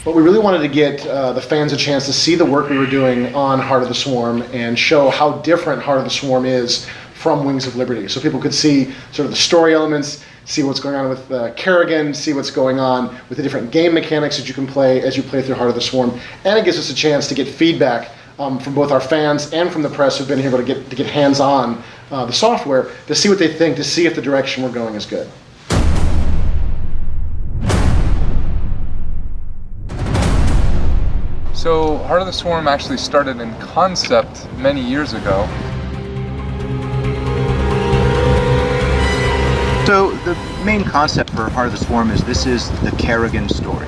but we really wanted to get the fans a chance to see the work we were doing on Heart of the Swarm and show how different Heart of the Swarm is from Wings of Liberty. So people could see sort of the story elements, see what's going on with Kerrigan, see what's going on with the different game mechanics that you can play as you play through Heart of the Swarm. And it gives us a chance to get feedback from both our fans and from the press who've been able to get hands-on the software to see what they think, to see if the direction we're going is good. So Heart of the Swarm actually started in concept many years ago. So the main concept for Heart of the Swarm is this is the Kerrigan story.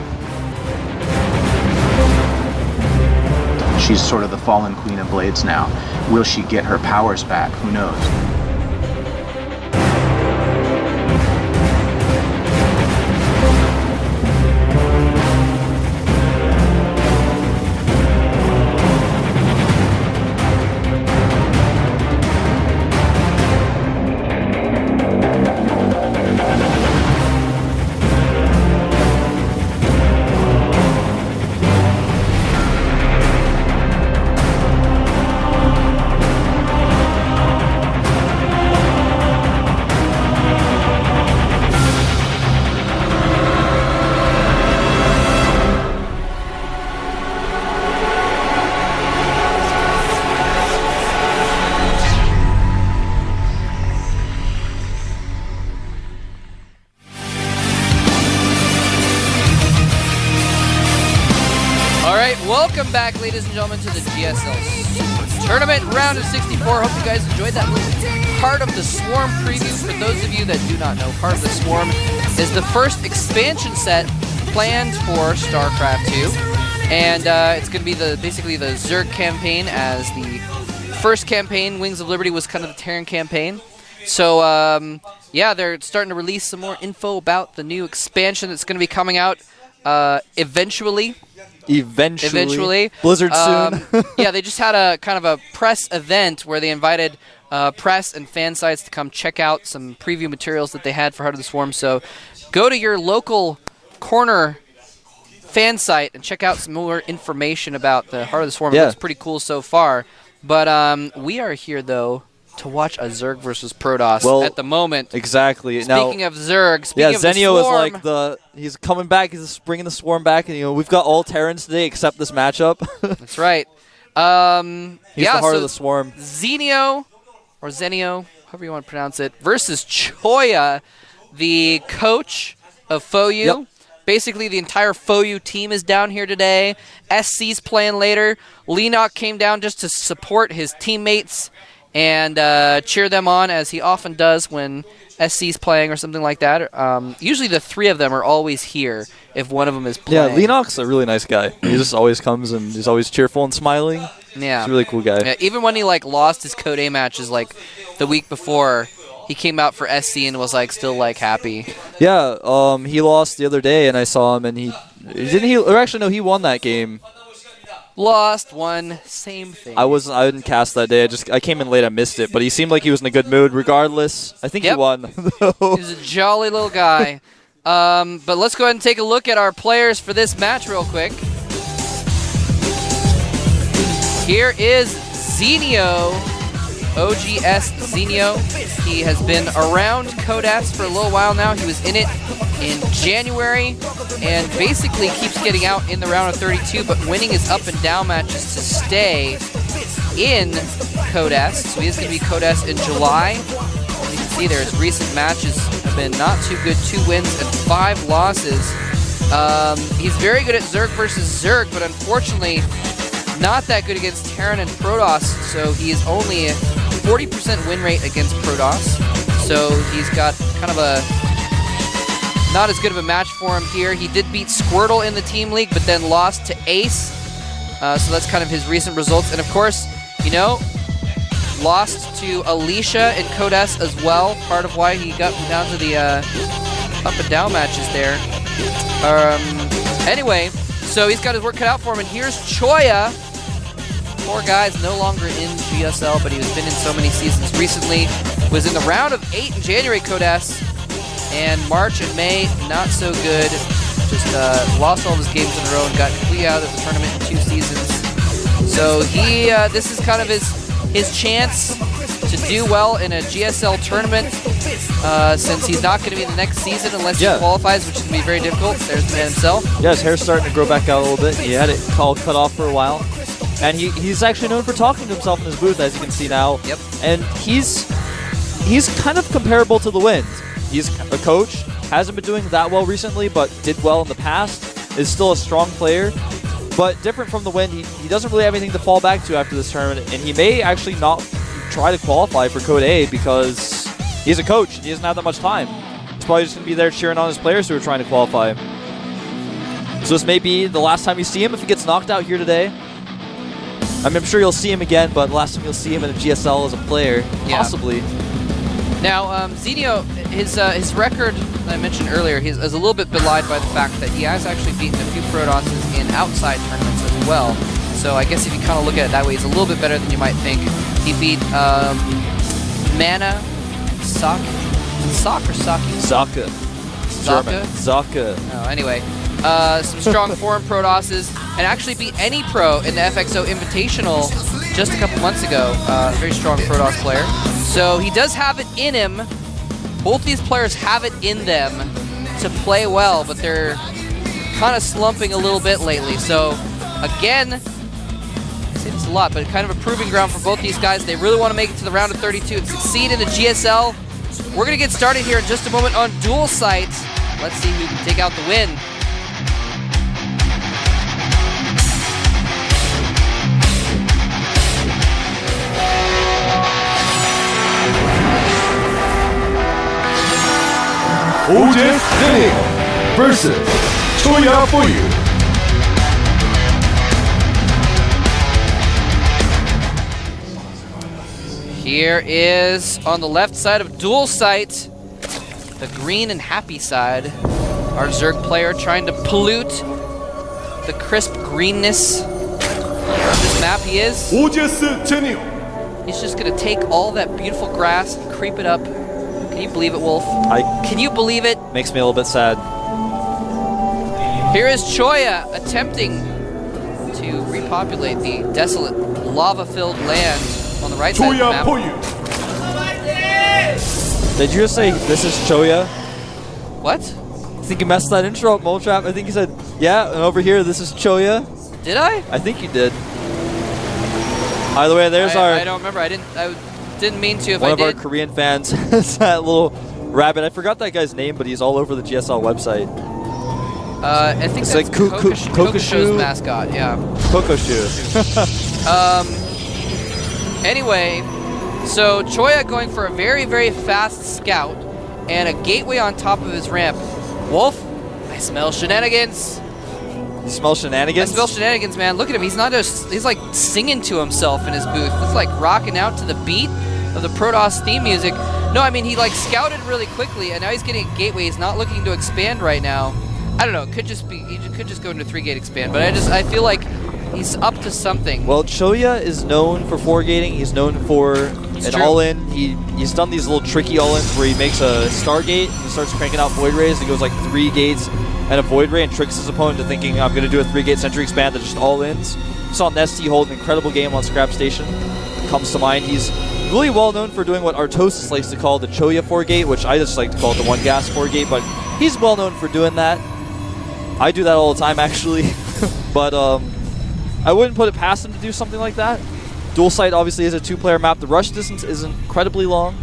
She's sort of the fallen queen of blades now. Will she get her powers back? Who knows? Welcome back, ladies and gentlemen, to the GSL Super Tournament Round of 64. Hope you guys enjoyed that little Heart of the Swarm preview. For those of you that do not know, Heart of the Swarm is the first expansion set planned for StarCraft 2. And it's going to be basically the Zerg campaign, as the first campaign, Wings of Liberty, was kind of the Terran campaign. So, yeah, they're starting to release some more info about the new expansion that's going to be coming out eventually. Blizzard soon. Yeah, they just had a kind of a press event where they invited press and fan sites to come check out some preview materials that they had for Heart of the Swarm. So go to your local corner fan site and check out some more information about the Heart of the Swarm. Yeah. It looks pretty cool so far. But we are here, though, to watch a Zerg versus Protoss at the moment. Exactly. Speaking of Zerg, yeah, of Zenio the Swarm, is like he's coming back, he's bringing the Swarm back, and we've got all Terrans today except this matchup. That's right. He's the Heart of the Swarm. Zenio, or Zenio, however you want to pronounce it, versus Choya, the coach of FOU. Yep. Basically, the entire FOU team is down here today. SC's playing later. Lenok came down just to support his teammates and cheer them on, as he often does when SC's playing or something like that. Usually the three of them are always here if one of them is playing. Yeah, Lenok's a really nice guy. He just always comes and he's always cheerful and smiling. Yeah. He's a really cool guy. Yeah, even when he lost his Code A matches the week before, he came out for SC and was still happy. Yeah, he lost the other day and I saw him and he won that game. Lost, won, same thing. I didn't cast that day. I came in late. I missed it, but he seemed like he was in a good mood. Regardless, I think he won. He's a jolly little guy. But let's go ahead and take a look at our players for this match real quick. Here is Zenio, OGS Zenio. He has been around Codex for a little while now. He was in it in January and basically keeps getting out in the round of 32, but winning his up and down matches to stay in Codex. So he is going to be Codex in July. As you can see there, his recent matches have been not too good. 2 wins and 5 losses. He's very good at Zerg versus Zerg, but unfortunately not that good against Terran and Protoss, so he is only a 40% win rate against Protoss. So he's got kind of a not as good of a match for him here. He did beat Squirtle in the Team League, but then lost to Ace. So that's kind of his recent results. And of course, lost to Alicia in Codex as well. Part of why he got down to the up and down matches there. Anyway, so he's got his work cut out for him. And here's Choya. Poor guy's no longer in GSL, but he's been in so many seasons recently. Was in the round of 8 in January Codex. And March and May, not so good. just lost all of his games in a row and got completely out of the tournament in 2 seasons. So this is kind of his chance to do well in a GSL tournament, since he's not going to be in the next season unless he qualifies, which is going to be very difficult. There's the man himself. Yeah, his hair's starting to grow back out a little bit. He had it cut off for a while. And he's actually known for talking to himself in his booth, as you can see now. Yep. And he's kind of comparable to the Wind. He's a coach, hasn't been doing that well recently, but did well in the past, is still a strong player. But different from the Wind, he doesn't really have anything to fall back to after this tournament, and he may actually not try to qualify for Code A because he's a coach. He doesn't have that much time. He's probably just going to be there cheering on his players who are trying to qualify. So this may be the last time you see him if he gets knocked out here today. I mean, I'm sure you'll see him again, but the last time you'll see him in a GSL as a player, possibly. Now, Zenio, his record that I mentioned earlier, is a little bit belied by the fact that he has actually beaten a few Protosses in outside tournaments as well. So I guess if you kind of look at it that way, he's a little bit better than you might think. He beat Mana, Sock or Saki? Zaka. Zaka? Zaka. Oh, anyway. Some strong foreign Protosses, and actually beat any pro in the FXO Invitational just a couple months ago. Very strong Protoss player. So he does have it in him. Both these players have it in them to play well, but they're kind of slumping a little bit lately. So again, I say this a lot, but kind of a proving ground for both these guys. They really want to make it to the round of 32 and succeed in the GSL. We're going to get started here in just a moment on Dual Sight. Let's see who can take out the win. Zenio versus choya for you. Here is, on the left side of Dual Sight, the green and happy side. Our Zerg player trying to pollute the crisp greenness of this map. He is. Zenio. He's just going to take all that beautiful grass and creep it up. Can you believe it, Wolf? Can you believe it? Makes me a little bit sad. Here is Choya attempting to repopulate the desolate, lava-filled land on the right side of the map. Did you just say this is Choya? What? I think you messed that intro up, Moletrap. I think you said, yeah, and over here, this is Choya. Did I? I think you did. Either way, there's I don't remember. I didn't mean to if I did. One of our Korean fans has that little rabbit. I forgot that guy's name, but he's all over the GSL website. I think it's that's like Kokosho's mascot, yeah. Kokoshu. Anyway, so Choya going for a very, very fast scout and a gateway on top of his ramp. Wolf, I smell shenanigans. You smell shenanigans? I smell shenanigans, man. Look at him. He's not just, he's like singing to himself in his booth. It's like rocking out to the beat of the Protoss theme music. No, I mean, he like scouted really quickly and now he's getting a gateway. He's not looking to expand right now. I don't know. It could just be, he could just go into 3-gate expand, but I feel like he's up to something. Well, Choya is known for 4-gating. He's known for an all-in. He's done these little tricky all-ins where he makes a Stargate and starts cranking out Void Rays. He goes like 3 gates and a Void Ray and tricks his opponent to thinking, I'm going to do a 3-gate Sentry Expand that just all-ins. Saw Nesty hold an incredible game on Scrap Station. Comes to mind. He's really well known for doing what Artosis likes to call the Choya 4-gate, which I just like to call it the 1-gas 4-gate, but he's well known for doing that. I do that all the time, actually. But I wouldn't put it past him to do something like that. Dual Sight obviously is a 2-player map. The rush distance is incredibly long.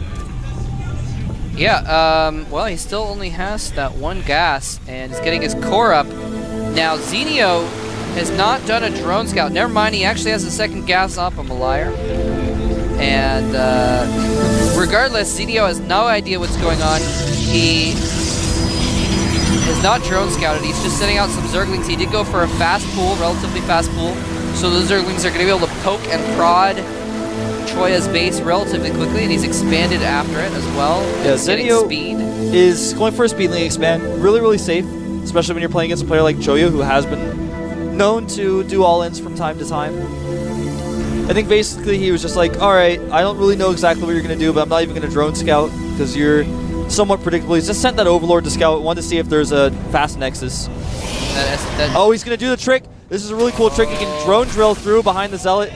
Yeah, well, he still only has that 1 gas, and he's getting his core up. Now, Zenio has not done a drone scout. Never mind, he actually has a 2nd gas up. I'm a liar. And regardless, Zenio has no idea what's going on. He has not drone scouted. He's just sending out some Zerglings. He did go for a fast pool, relatively fast pool. So those Zerglings are going to be able to poke and prod Choya's base relatively quickly, and he's expanded after it as well. Yeah, Zenio is going for a speed link expand. Really, really safe, especially when you're playing against a player like Choya, who has been known to do all-ins from time to time. I think basically he was just like, all right, I don't really know exactly what you're going to do, but I'm not even going to drone scout because you're somewhat predictably. He's just sent that Overlord to scout. Wanted to see if there's a fast Nexus. Oh, he's going to do the trick. This is a really cool trick. He can drone drill through behind the Zealot.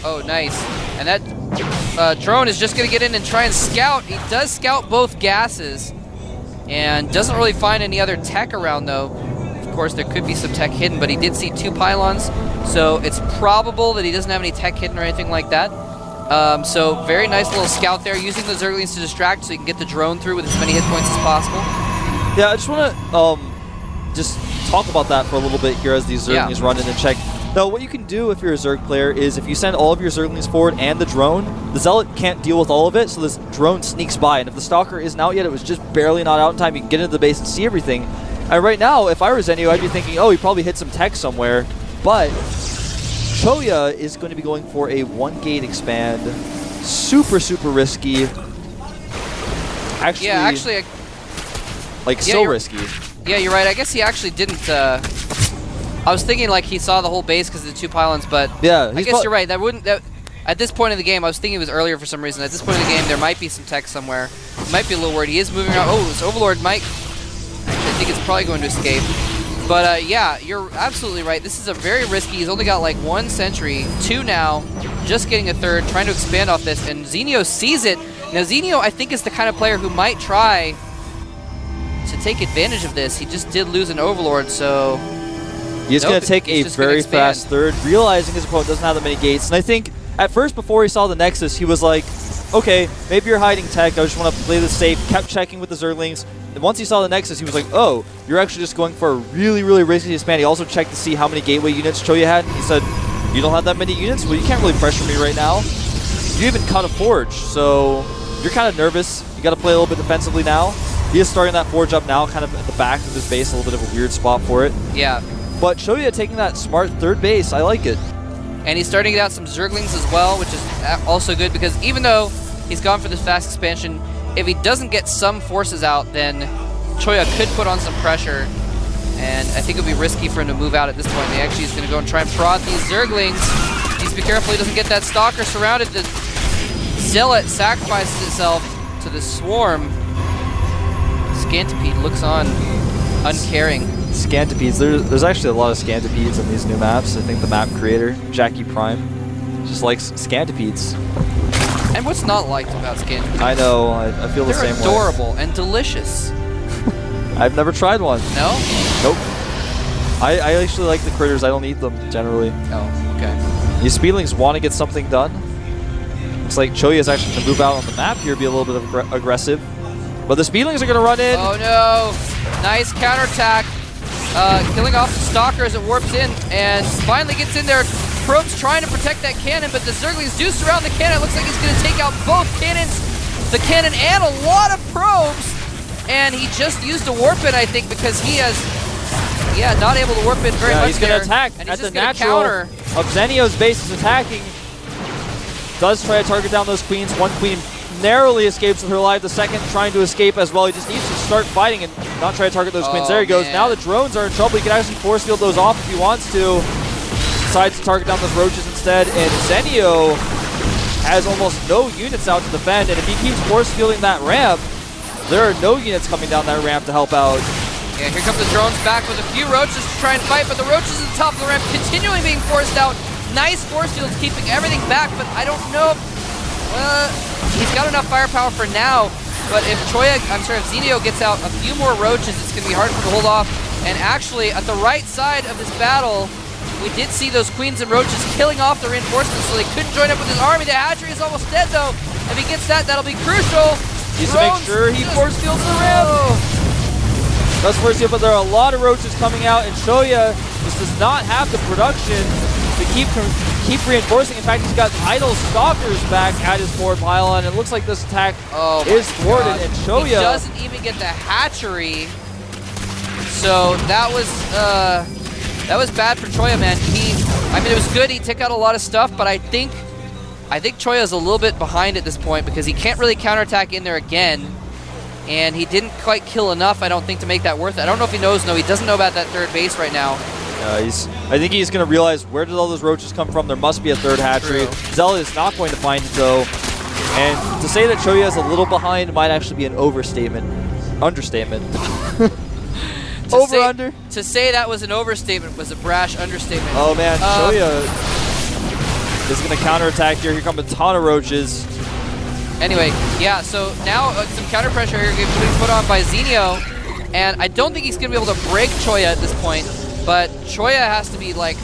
Oh, nice. And that drone is just going to get in and try and scout. He does scout both gases and doesn't really find any other tech around, though. Of course, there could be some tech hidden, but he did see 2 pylons, so it's probable that he doesn't have any tech hidden or anything like that. So very nice little scout there, using the Zerglings to distract so he can get the drone through with as many hit points as possible. Yeah, I just want to just talk about that for a little bit here as these Zerglings run in and check. Now, what you can do if you're a Zerg player is if you send all of your Zerglings forward and the drone, the Zealot can't deal with all of it, so this drone sneaks by. And if the Stalker isn't out yet, it was just barely not out in time, you can get into the base and see everything. And right now, if I were Zenio, I'd be thinking, oh, he probably hit some tech somewhere. But Choya is going to be going for a 1-gate expand. Super, super risky. Actually, so risky. Yeah, you're right. I guess he actually didn't... I was thinking like he saw the whole base because of the 2 pylons, but yeah, I guess you're right. That wouldn't... at this point in the game, I was thinking it was earlier for some reason. At this point in the game, there might be some tech somewhere. Might be a little worried. He is moving around. Oh, this Overlord might... Actually, I think it's probably going to escape. But yeah, you're absolutely right. This is a very risky. He's only got like 1 sentry, 2 now, just getting a 3rd, trying to expand off this, and Zenio sees it. Now, Zenio, I think, is the kind of player who might try to take advantage of this. He just did lose an Overlord, so... He's going to take a very fast 3rd, realizing his opponent doesn't have that many gates. And I think, at first, before he saw the Nexus, he was like, okay, maybe you're hiding tech. I just want to play this safe. Kept checking with the Zerglings. And once he saw the Nexus, he was like, oh, you're actually just going for a really, really risky expand. He also checked to see how many gateway units Choya had. He said, you don't have that many units? Well, you can't really pressure me right now. You even cut a Forge, so you're kind of nervous. You got to play a little bit defensively now. He is starting that Forge up now, kind of at the back of his base, a little bit of a weird spot for it. Yeah. But Choya taking that smart 3rd base, I like it. And he's starting to get out some Zerglings as well, which is also good because even though he's gone for this fast expansion, if he doesn't get some forces out, then Choya could put on some pressure. And I think it would be risky for him to move out at this point. He actually is going to go and try and prod these Zerglings. He needs to be careful he doesn't get that Stalker surrounded. The Zealot sacrifices itself to the Swarm. Scantipede looks on, uncaring. Scantipedes. There's actually a lot of Scantipedes in these new maps. I think the map creator, Jackie Prime, just likes Scantipedes. And what's not liked about Scantipedes? I know. I feel the same way. They're adorable and delicious. I've never tried one. No? Nope. I actually like the critters. I don't eat them, generally. Oh, okay. These Speedlings want to get something done. Looks like Choya is actually going to move out on the map here, be a little bit of aggressive. But the Speedlings are going to run in. Oh, no. Nice counterattack. Killing off the Stalker as it warps in and finally gets in there. Probe's trying to protect that cannon, but the Zerglings do surround the cannon. It looks like he's going to take out both cannons, the cannon and a lot of probes. And he just used a warp in, I think, because he has, not able to warp in very much. He's going to attack at the natural of Zenio's base is attacking. Does try to target down those queens. One queen narrowly escapes with her life. The second trying to escape as well. He just needs to start fighting and not try to target those queens. There he goes. Man. Now the drones are in trouble. He can actually force field those off if he wants to. Decides to target down those roaches instead. And Zenio has almost no units out to defend. And if he keeps force fielding that ramp, there are no units coming down that ramp to help out. Yeah, here come the drones back with a few roaches to try and fight, but the roaches at the top of the ramp continually being forced out. Nice force fields keeping everything back, but I don't know. He's got enough firepower for now, but if if Zenio gets out a few more roaches, it's going to be hard for him to hold off. And actually, at the right side of this battle, we did see those queens and roaches killing off the reinforcements, so they couldn't join up with his army. The hatchery is almost dead, though. If he gets that, that'll be crucial. Needs to make sure he force fields the ramp. That's force field, but there are a lot of roaches coming out, and Choya just does not have the production to keep reinforcing. In fact, he's got idle stalkers back at his forward pylon, and it looks like this attack is thwarted, and Choya... He doesn't even get the hatchery, so that was bad for Choya, man. It was good. He took out a lot of stuff, but I think Choya is a little bit behind at this point because he can't really counterattack in there again, and he didn't quite kill enough, I don't think, to make that worth it. I don't know if he knows. No, he doesn't know about that third base right now. I think he's going to realize, where did all those roaches come from? There must be a third hatchery. Zealot is not going to find it, though. And to say that Choya is a little behind might actually be an understatement. Over-under? To say that was an overstatement was a brash understatement. Oh man, Choya is going to counterattack here. Here come a ton of roaches. Anyway, yeah, so now some counter pressure here being put on by Zenio. And I don't think he's going to be able to break Choya at this point. But Choya has to be, like,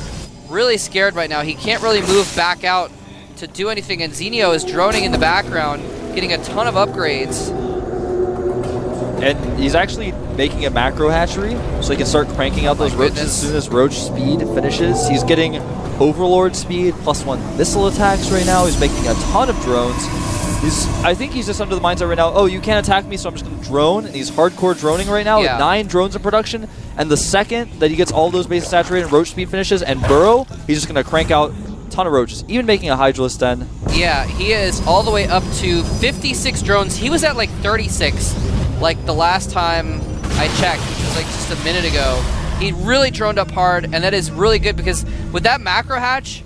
really scared right now. He can't really move back out to do anything. And Zenio is droning in the background, getting a ton of upgrades. And he's actually making a macro hatchery, so he can start cranking out those roaches as soon as roach speed finishes. He's getting overlord speed, +1 missile attacks right now. He's making a ton of drones. I think he's just under the mindset right now, oh, you can't attack me, so I'm just going to drone. And he's hardcore droning right now with 9 drones in production. And the second that he gets all those bases saturated and roach speed finishes and burrow, he's just going to crank out a ton of roaches, even making a Hydralisk den. Yeah, he is all the way up to 56 drones. He was at like 36, like the last time I checked, which was like just a minute ago. He really droned up hard, and that is really good because with that macro hatch,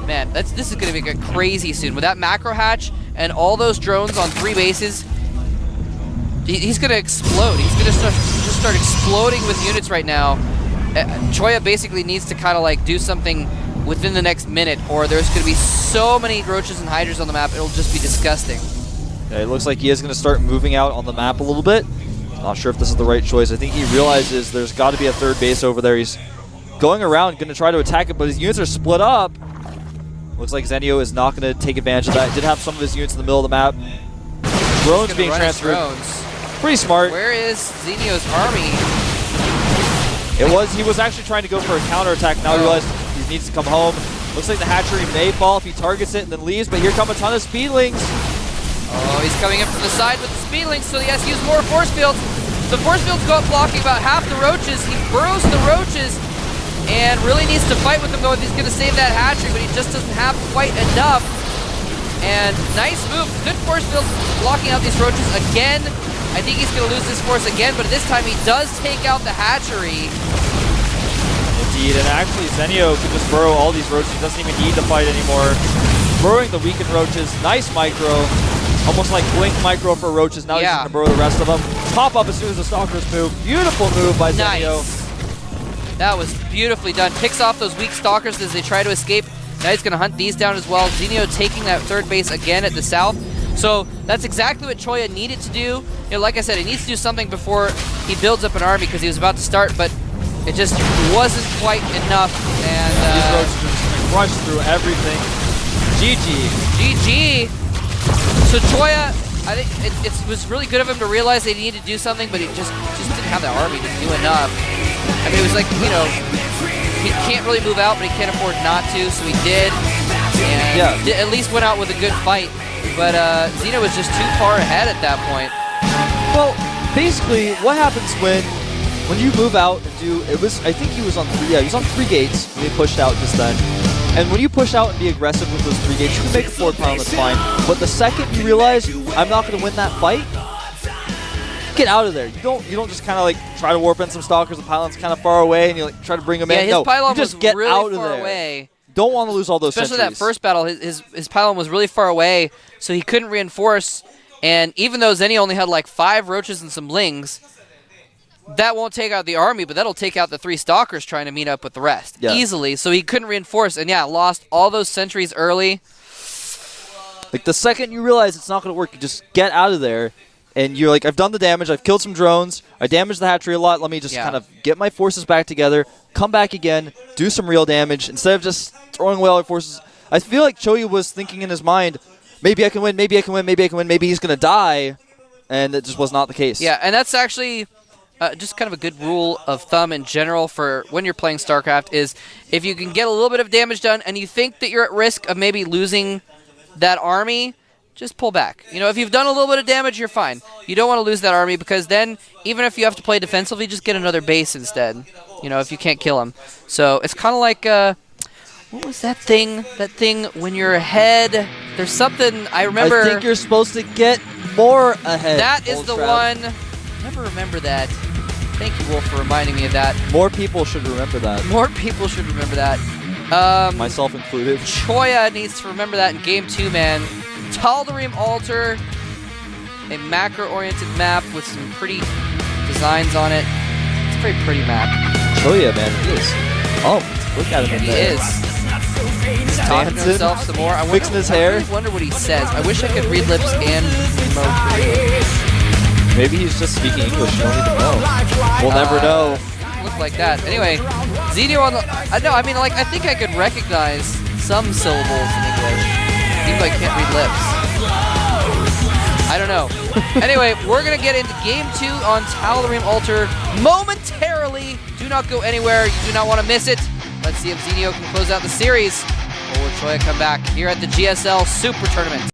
man, this is going to be crazy soon. With that macro hatch and all those drones on 3 bases, he's going to explode. He's going to just start exploding with units right now. Choya basically needs to kind of like do something within the next minute, or there's going to be so many roaches and hydras on the map, it'll just be disgusting. Yeah, it looks like he is going to start moving out on the map a little bit. Not sure if this is the right choice. I think he realizes there's got to be a 3rd base over there. He's going around, going to try to attack it, but his units are split up. Looks like Zenio is not going to take advantage of that. He did have some of his units in the middle of the map. Drones being transferred. Pretty smart. Where is Zenio's army? He was actually trying to go for a counterattack. Now he realized he needs to come home. Looks like the hatchery may fall if he targets it and then leaves, but here come a ton of speedlings. Oh, he's coming in from the side with the speedlings, so he has to use more force fields. The force fields go up blocking about half the roaches. He burrows the roaches and really needs to fight with them though if he's going to save that hatchery, but he just doesn't have quite enough. And nice move. Good force fields blocking out these roaches again. I think he's going to lose this force again, but this time he does take out the hatchery. Indeed, and actually Zenio can just burrow all these roaches. He doesn't even need to fight anymore. Burrowing the weakened roaches. Nice micro. Almost like blink micro for roaches. Now he's just going to burrow the rest of them. Pop up as soon as the stalkers move. Beautiful move by Zenio. Nice. That was beautifully done. Picks off those weak stalkers as they try to escape. Now he's going to hunt these down as well. Zenio taking that 3rd base again at the south. So that's exactly what Choya needed to do. You know, like I said, he needs to do something before he builds up an army because he was about to start, but it just wasn't quite enough. And these roaches are just going to crush through everything. GG. So Choya, I think it was really good of him to realize that he needed to do something, but he just didn't have the army to do enough. I mean, it was like, you know, he can't really move out, but he can't afford not to, so he did. And at least went out with a good fight. But Zenio was just too far ahead at that point. Well, basically, what happens when you move out and do, I think he was on 3 gates when he pushed out just then. And when you push out and be aggressive with those 3 gates, you can make a 4th pylon, that's fine. But the second you realize, I'm not going to win that fight, get out of there. You don't just kind of like try to warp in some stalkers. The pylon's kind of far away, and you like try to bring them in. His pylon you just was get really out of far there. away. Don't want to lose all those Especially sentries. that first battle, his pylon was really far away, so he couldn't reinforce. And even though Zenio only had like 5 roaches and some lings, that won't take out the army, but that'll take out the 3 stalkers trying to meet up with the rest easily. So he couldn't reinforce, and lost all those sentries early. Like the second you realize it's not going to work, you just get out of there. And you're like, I've done the damage, I've killed some drones, I damaged the hatchery a lot, let me just kind of get my forces back together, come back again, do some real damage, instead of just throwing away all your forces. I feel like Choya was thinking in his mind, maybe I can win, maybe I can win, maybe I can win, maybe he's going to die, and it just was not the case. Yeah, and that's actually just kind of a good rule of thumb in general for when you're playing StarCraft is if you can get a little bit of damage done and you think that you're at risk of maybe losing that army, just pull back. You know, if you've done a little bit of damage, you're fine. You don't want to lose that army because then, even if you have to play defensively, just get another base instead. You know, if you can't kill him. So it's kind of like, what was that thing? That thing when you're ahead. There's something I remember. I think you're supposed to get more ahead. That is the one. Never remember that. Thank you, Wolf, for reminding me of that. More people should remember that. More people should remember that. Myself included. Choya needs to remember that in Game 2, man. Tal'Darim Altar, a macro-oriented map with some pretty designs on it. It's a very pretty map. Choya, man, he is pumped. Look at him in He there. is. He's talking to Dancing, himself some more. fixing his hair. I really wonder what he says. I wish I could read lips and remote read. Maybe he's just speaking English. You don't even know. We'll never know. Look like that. Anyway, Zenio on the... no, I mean, like, I think I could recognize some syllables in English, even though I can't read lips. I don't know. Anyway, we're going to get into Game 2 on Tal'Darim Altar momentarily. Do not go anywhere. You do not want to miss it. Let's see if Zenio can close out the series. Or will Choya come back here at the GSL Super Tournament?